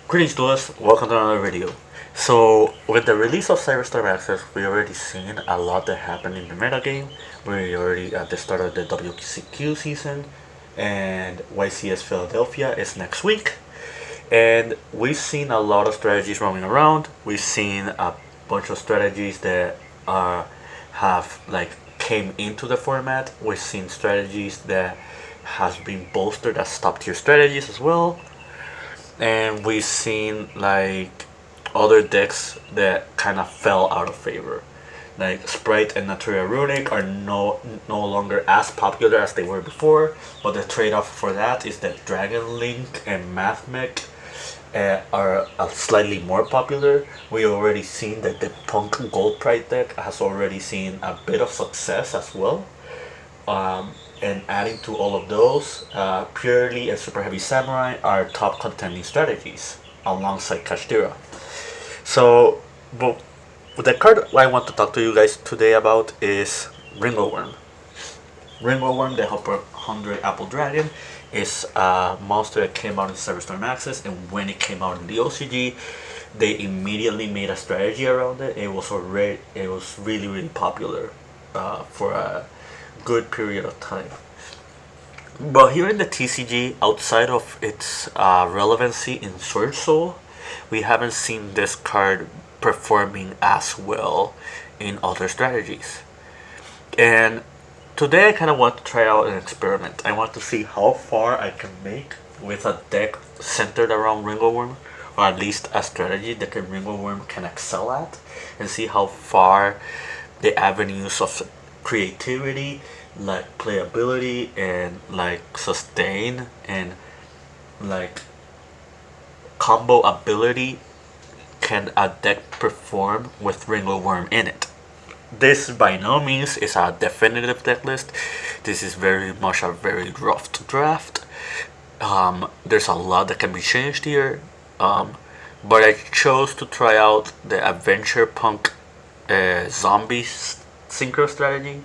Greetings to us, welcome to another video. So, with the release of Cyberstorm Access, we already seen a lot that happened in the metagame. We're already at the start of the WCQ season, and YCS Philadelphia is next week. And we've seen a lot of strategies roaming around. We've seen a bunch of strategies that have came into the format. We've seen strategies that has been bolstered as top tier strategies as well, and we've seen other decks that kind of fell out of favor. Like Sprite and Natural Runic are no longer as popular as they were before, but the trade-off for that is that Dragon Link and Mathmech are slightly more popular. We already seen that the Punk Gold Pride deck has already seen a bit of success as well. And adding to all of those, Purely and Super Heavy Samurai are top contending strategies alongside Kashtira. So, but the card I want to talk to you guys today about is Ringleworm. Ringleworm, the Hopper 100 Apple Dragon, is a monster that came out in Cyberstorm Access, and when it came out in the OCG, they immediately made a strategy around it. It was really popular for a good period of time. But here in the TCG, outside of its relevancy in Sword Soul, we haven't seen this card performing as well in other strategies. And today I kind of want to try out an experiment. I want to see how far I can make with a deck centered around Ringleworm, or at least a strategy that Ringleworm can excel at, and see how far the avenues of creativity, like playability and sustain and combo ability can a deck perform with Ringleworm in it. This by no means is a definitive deck list. This is very much a very rough draft. There's a lot that can be changed here, but I chose to try out the Adventure Punk zombie synchro strategy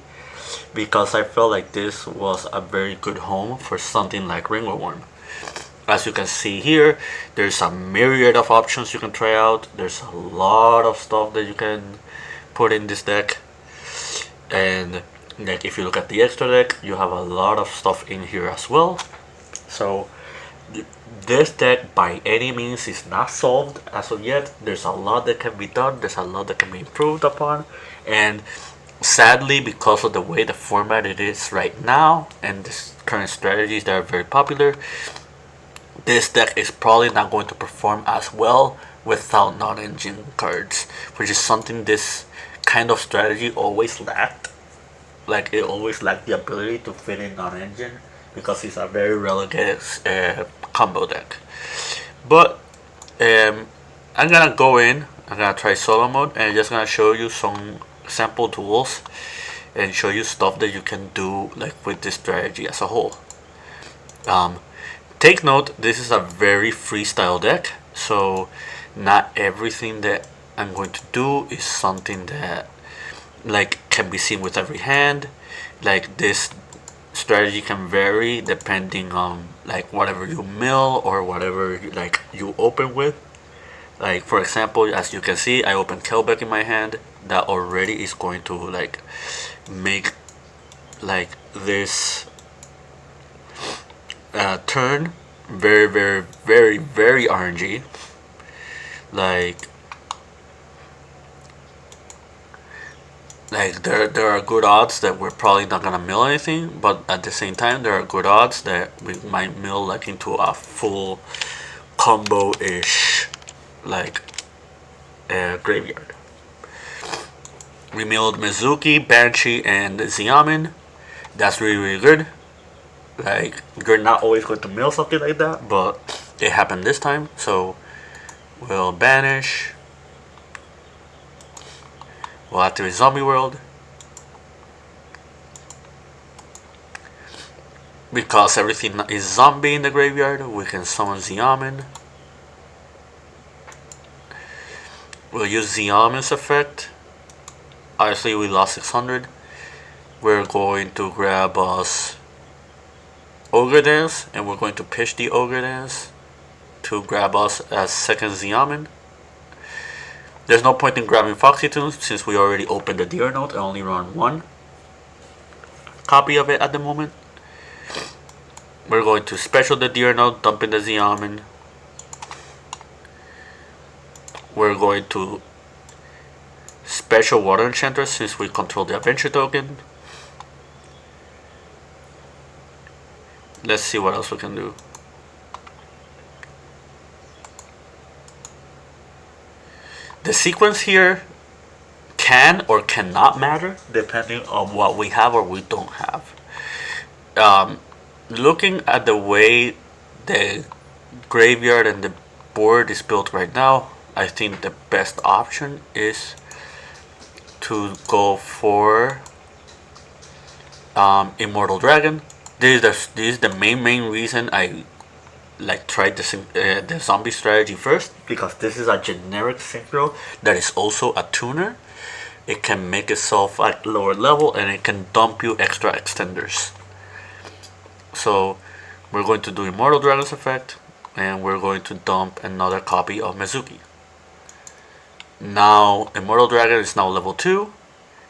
because I felt like this was a very good home for something like Ringleworm. As you can see here, there's a myriad of options you can try out. There's a lot of stuff that you can put in this deck, and if you look at the extra deck, you have a lot of stuff in here as well. So this deck by any means is not solved as of yet. There's a lot that can be done, there's a lot that can be improved upon, and sadly, because of the way the format it is right now and the current strategies that are very popular, this deck is probably not going to perform as well without non-engine cards, which is something this kind of strategy always lacked. Like, it always lacked the ability to fit in non-engine because it's a very relegated combo deck. But I'm gonna go in, I'm gonna try solo mode, and I'm just gonna show you some sample tools and show you stuff that you can do with this strategy as a whole. Take note, this is a very freestyle deck, so not everything that I'm going to do is something that can be seen with every hand. This strategy can vary depending on whatever you mill or whatever you open with. For example, as you can see, I open Kelbeck in my hand. That already is going to make this turn very RNG. There are good odds that we're probably not gonna mill anything, but at the same time there are good odds that we might mill into a full combo ish graveyard. We milled Mizuki, Banshee, and Xiamen. That's really good. You're not always going to mill something like that, but it happened this time, so we'll banish. We'll activate Zombie World. Because everything is zombie in the graveyard, we can summon Xiamen. We'll use Xiamen's effect. Obviously we lost 600. We're going to grab us Ogre Dance, and we're going to pitch the Ogre Dance. to grab us a second Xiamen. There's no point in grabbing Foxy Tunes since we already opened the Deer Note and only run one copy of it at the moment. We're going to special the Deer Note, dump in the Xiamen. We're going to special Water Enchantress since we control the Adventure token. Let's see what else we can do. The sequence here can or cannot matter depending on what we have or we don't have. Looking at the way the graveyard and the board is built right now, I think the best option is to go for Immortal Dragon. This is the main reason I tried the zombie strategy first, because this is a generic synchro that is also a tuner. It can make itself at lower level and it can dump you extra extenders. So we're going to do Immortal Dragon's effect and we're going to dump another copy of Mizuki. Now Immortal Dragon is now level 2,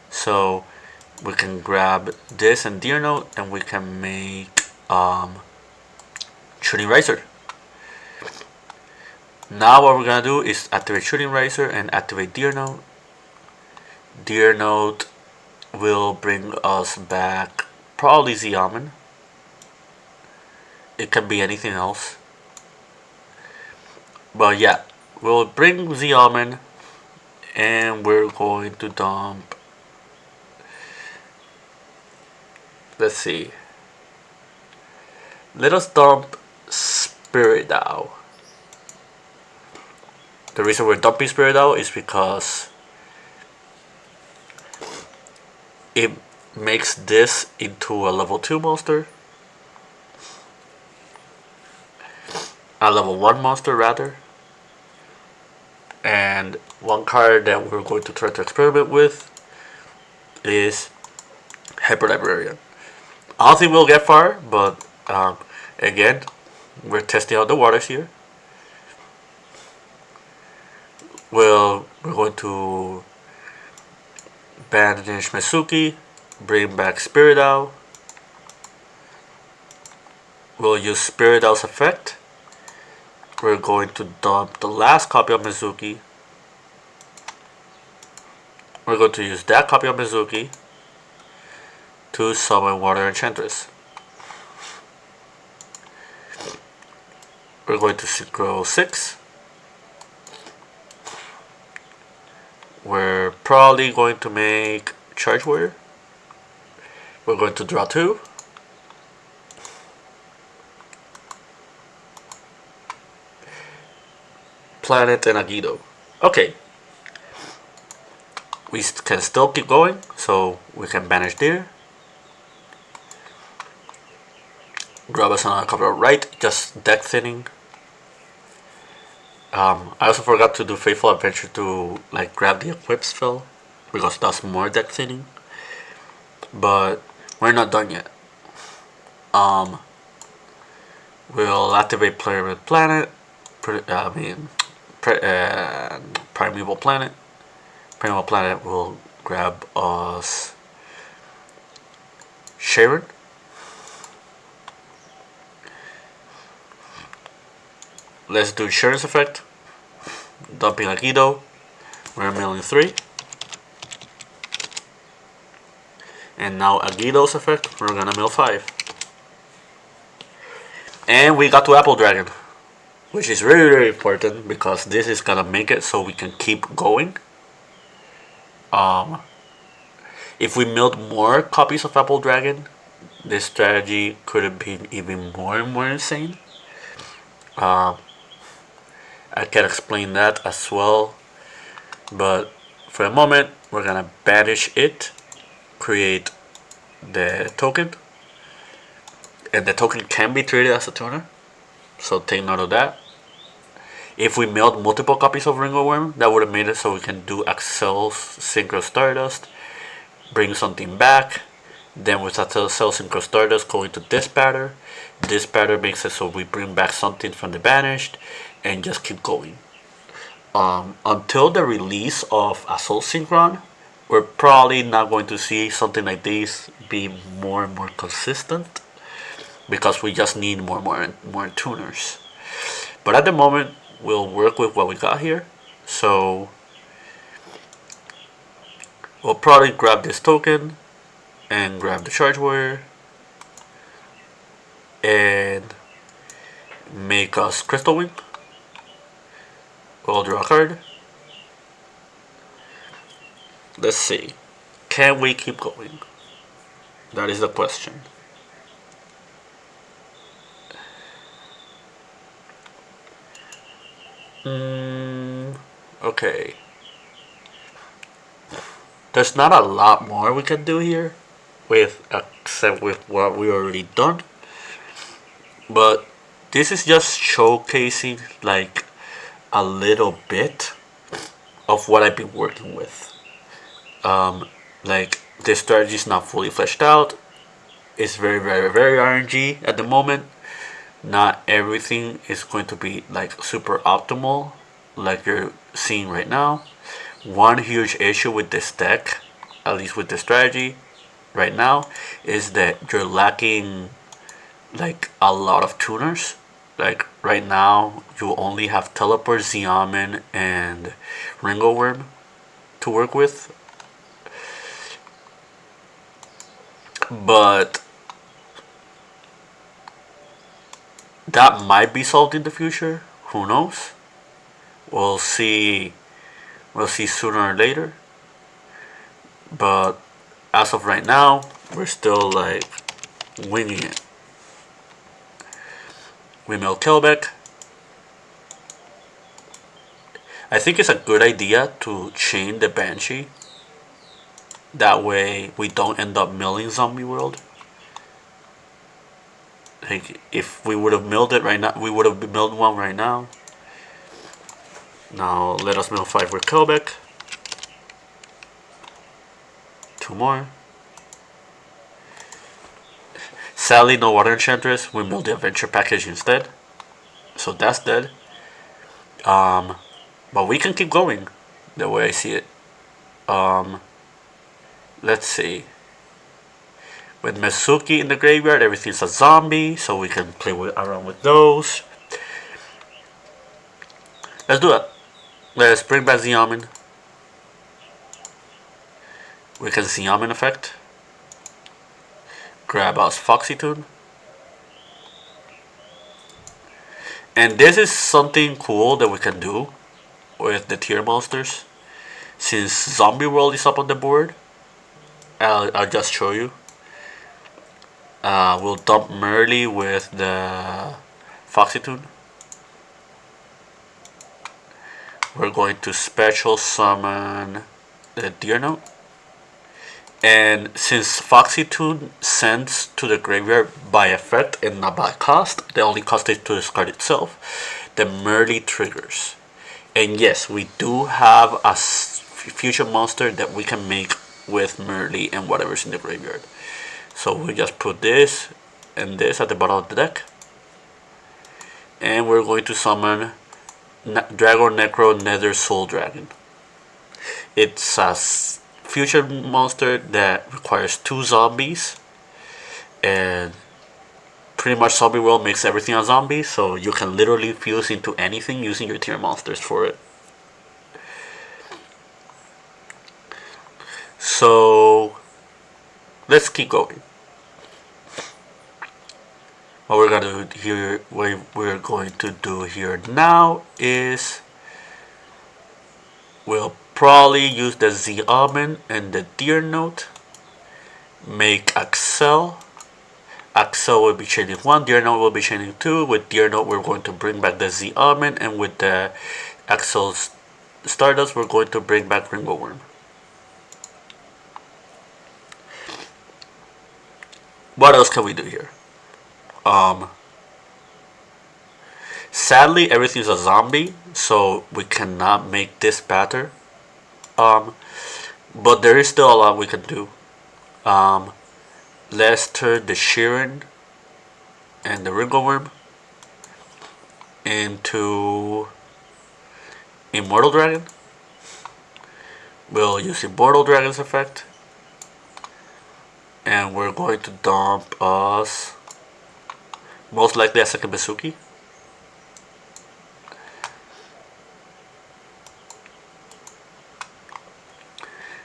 so we can grab this and Deer Note and we can make Shooting Riser. Now what we're gonna do is activate Shooting Riser and activate Deer Note. Deer Note will bring us back probably Xiamen. It can be anything else. But yeah, we'll bring Xiamen and we're going to dump. Let's see. Let us dump Spiridow. The reason we're dumping Spiridow is because it makes this into a level 2 monster. A level 1 monster rather. And one card that we're going to try to experiment with is Hyper Librarian. I don't think we'll get far, but again, we're testing out the waters here. We're going to banish Mizuki, bring back Spiridow. We'll use Spiridow's effect. We're going to dump the last copy of Mizuki. We're going to use that copy of Mizuki to summon Water Enchantress. We're going to Synchro 6. We're probably going to make Charge Warrior. We're going to draw 2. Planet and Agido. Okay. We can still keep going, so we can banish Deer. Grab us another copy of Right, just deck thinning. I also forgot to do Faithful Adventure to grab the Equip spell, because that's more deck thinning. But we're not done yet. We'll activate Pyramid Planet. Primeval Planet. Primeval Planet will grab us Sharon. Let's do Sharon's effect. Dumping Agido. We're milling 3. And now Agido's effect, we're gonna mill 5. And we got to Apple Dragon, which is really, really important because this is gonna make it so we can keep going. If we milled more copies of Apple Dragon, this strategy could have been even more and more insane. I can explain that as well, but for the moment we're gonna banish it, create the token, and the token can be treated as a tuner, so take note of that. If we milled multiple copies of Ringo Worm, that would have made it so we can do Axel's Synchro Stardust, bring something back, then with Axel's Synchro Stardust go into Dispatter. Dispatter makes it so we bring back something from the banished, and just keep going. Until the release of Assault Synchron, we're probably not going to see something like this be more and more consistent because we just need more tuners. But at the moment, we'll work with what we got here. So we'll probably grab this token and grab the charge wire and make us Crystal Wing. We'll draw a card. Let's see. Can we keep going? That is the question. Okay. There's not a lot more we can do here, with except with what we already done. But this is just showcasing like a little bit of what I've been working with. Like the strategy is not fully fleshed out. It's very RNG at the moment. Not everything is going to be like super optimal like you're seeing right now. One huge issue with this deck, at least with the strategy right now, is that you're lacking like a lot of tuners. Like right now, you only have Teleport, Xiamen, and Ringo Worm to work with. But that might be solved in the future. Who knows? We'll see. We'll see sooner or later. But as of right now, we're still like winging it. We mill Kelbeck. I think it's a good idea to chain the Banshee. That way we don't end up milling Zombie World. Like if we would have milled it right now, we would have milled one right now. Now let us mill 5 with Kelbeck. 2 more. Sadly, no Water Enchantress. We milled the Adventure Package instead. So that's dead. But we can keep going the way I see it. Let's see. With Mesuki in the graveyard, everything's a zombie, so we can play around with those. Let's do it. Let's bring back Xiamen. We can Xiamen effect. Grab us Foxy Tune. And this is something cool that we can do with the tier monsters. Since Zombie World is up on the board, I'll just show you. We'll dump Merly with the Foxy Tune. We're going to special summon the Deer Note. And since Foxy Tune sends to the graveyard by effect and not by cost, the only cost is to discard itself, the Merly triggers. And yes, we do have a future monster that we can make with Merly and whatever's in the graveyard. So we just put this and this at the bottom of the deck. And we're going to summon Dragon Necro Nether Soul Dragon. It's a future monster that requires 2 zombies. And pretty much Zombie World makes everything a zombie, so you can literally fuse into anything using your tier monsters for it. So let's keep going. What we're gonna do here, what we're going to do here now is we'll probably use the Xiamen and the Deer Note. Make Axel. Axel will be chaining 1, Deer Note will be chaining 2. With Deer Note, we're going to bring back the Xiamen, and with the Axel's Stardust, we're going to bring back Ringo Worm. What else can we do here? Sadly, everything's a zombie, so we cannot make this better. But there is still a lot we can do. Lester, the Sheeran, and the Ringo Worm. into Immortal Dragon. We'll use Immortal Dragon's effect. And we're going to dump us most likely a second Mizuki.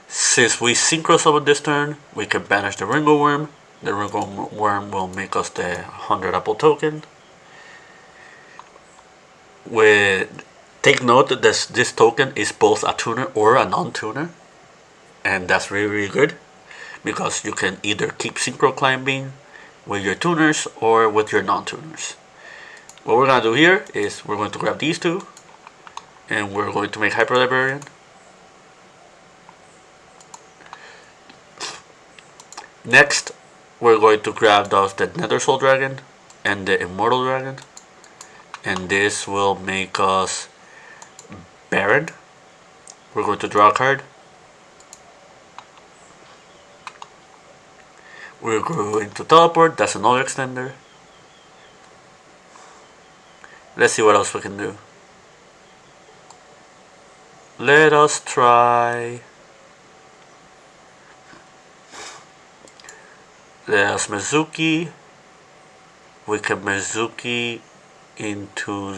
Since we Synchro summon this turn, we can banish the Ringo Worm. The Ringo Worm will make us the 100 Apple token. Take note that this token is both a tuner or a non-tuner. And that's really good, because you can either keep Synchro climbing with your tuners or with your non-tuners. What we're going to do here is we're going to grab these two, and we're going to make Hyper Librarian. Next, we're going to grab the Nether Soul Dragon and the Immortal Dragon, and this will make us Baron. We're going to draw a card. We're going to teleport. That's another extender. Let's see what else we can do. Let us try. There's Mizuki. We can Mizuki into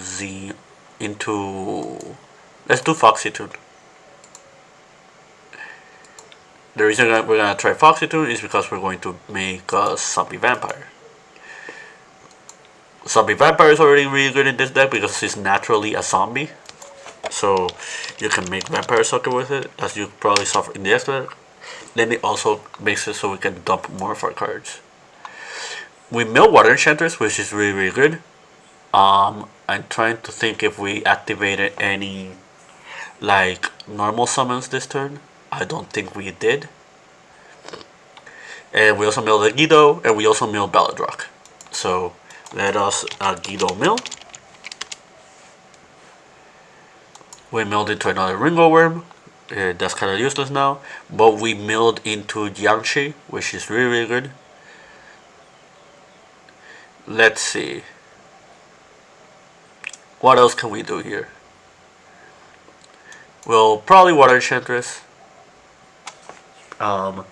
let's do Foxy Tune. The reason we're gonna try Foxy Tune is because we're going to make a Zombie Vampire. Zombie Vampire is already really good in this deck because it's naturally a zombie. So you can make Vampire Sucker with it, as you probably saw in the extra deck. Then it also makes it so we can dump more of our cards. We mill Water Enchantress, which is really good. I'm trying to think if we activated any like normal summons this turn. I don't think we did. And we also milled the Guido, and we also milled Balladrock. So let us Guido mill. We milled into another Ringo Worm. That's kind of useless now. But we milled into Jiangshi, which is really good. Let's see. What else can we do here? We'll probably Water Enchantress. The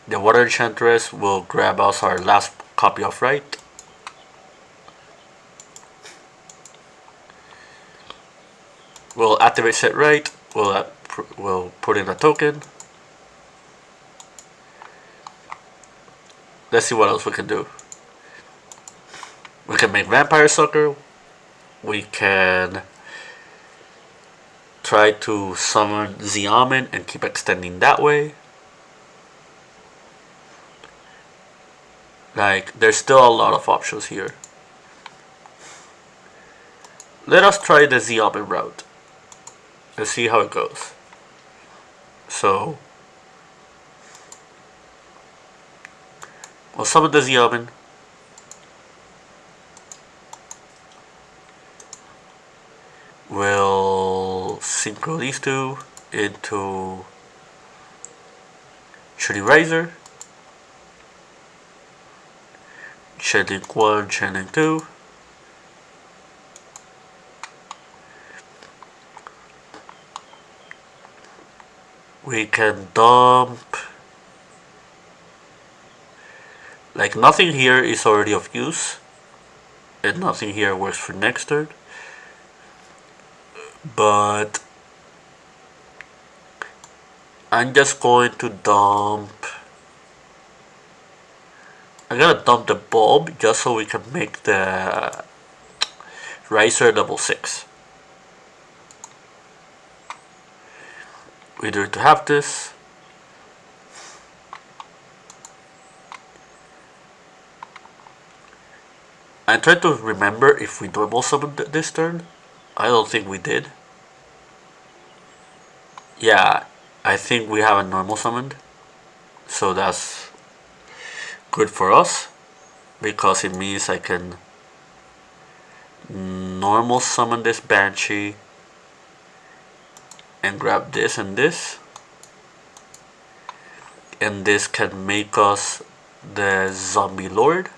Water Enchantress will grab us our last copy of Right. We'll activate Set Right. We'll put in a token. Let's see what else we can do. We can make Vampire Sucker. We can try to summon Xiamen and keep extending that way. Like, there's still a lot of options here. Let us try the Xiamen route. Let's see how it goes. So, we'll summon the Xiamen. We'll Synchro these two into Shooting Razor. Channeling 1, Channeling 2. We can dump. Like, nothing here is already of use, and nothing here works for next turn. But I'm just going to dump. I'm gonna dump the bulb just so we can make the Riser level 6. We do to have this. I tried to remember if we normal summoned this turn. I don't think we did. Yeah, I think we have a normal summoned. So that's good for us, because it means I can normal summon this Banshee and grab this and this, and this can make us the Zombie Lord,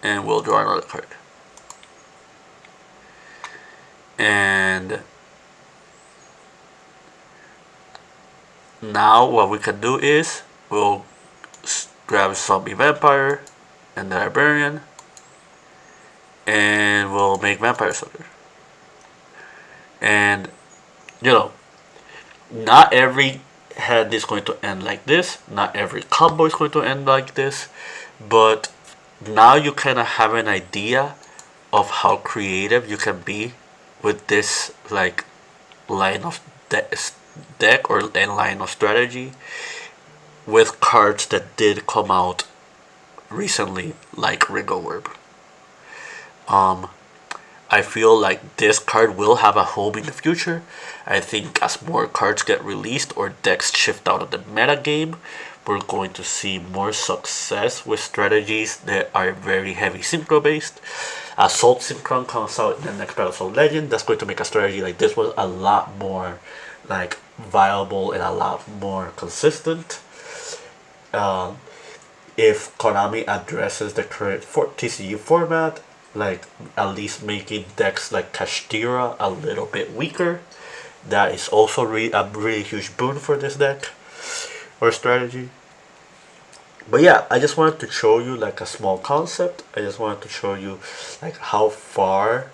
and we'll draw another card. And now what we can do is we'll grab some vampire and the librarian, and we'll make vampire soldier. And you know, not every hand is going to end like this. Not every combo is going to end like this. But now you kind of have an idea of how creative you can be with this like line of deck or line of strategy with cards that did come out recently, like Ring of Orb. Um, I feel like this card will have a home in the future. I think as more cards get released or decks shift out of the meta game, we're going to see more success with strategies that are very heavy synchro based. Assault Synchron comes out in the next Battle Assault Legend. That's going to make a strategy like this one a lot more like viable and a lot more consistent. Um, if Konami addresses the current TCU format, like at least making decks like Kashtira a little bit weaker, that is also a really huge boon for this deck or strategy. But yeah, I just wanted to show you like a small concept. I just wanted to show you like how far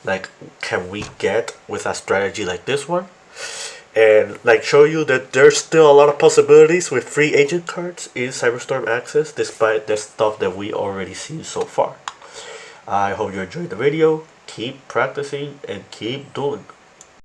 like can we get with a strategy like this one, and like show you that there's still a lot of possibilities with free agent cards in Cyberstorm Access despite the stuff that we already seen so far. I hope you enjoyed the video. Keep practicing and keep doing.